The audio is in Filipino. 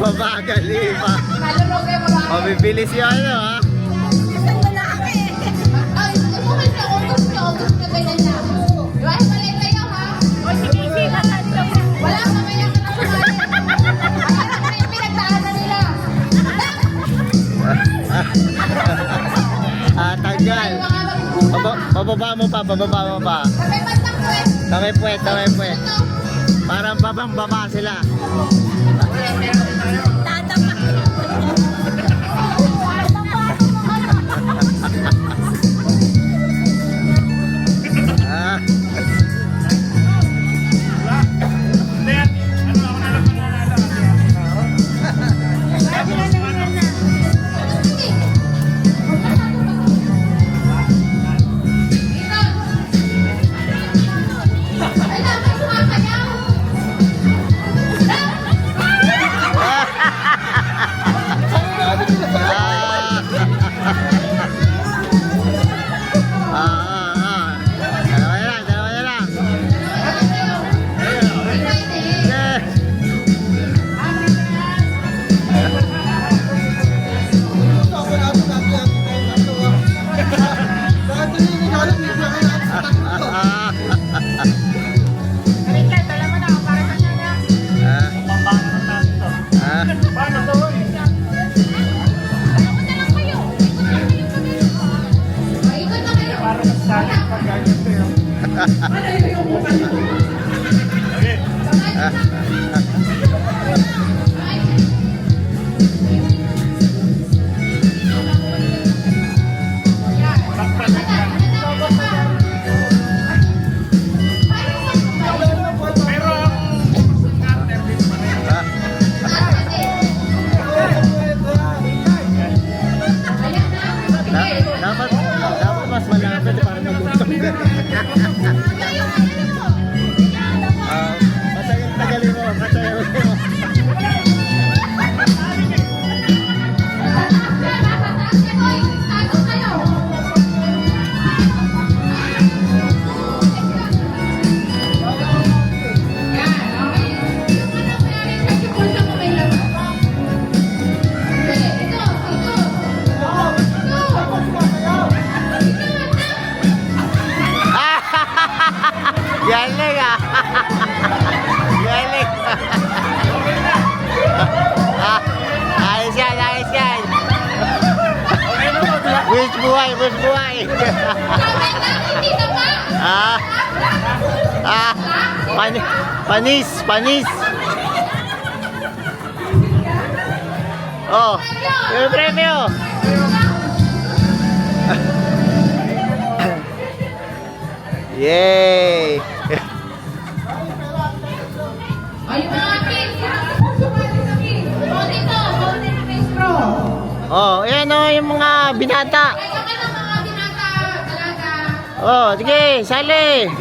Mabagal pa. Nalulog yung mga... Mabibilis yung ano ha. Isang lalaki. Ay, okay na. August na ganyan na. Diba? Malay kayo ha? O sige, sila tayo. Wala ka mamaya ka na sumali. Ayan na yung pinagdaanan nila. Tagal. Bababa mo pa, bababa mo pa. Sabay pantang puwet. Tamay puwet, tamay puwet. Parang babang baba sila. Ah. Dalawa na lang. Dapat mas malapit para magluto. Tagalin mo, tagalin mo. Galing ah. Galing. Ayos yan, ayos yan. Wish buhay, wish buhay. Panis, panis. Oh, yung premyo. Yay! Ay, mga kids! Sumali sa kids! Dito! Kids Pro! Oh, ayan o, yung mga binata. Ay, kami ng mga binata talaga. Oh, sige, sali.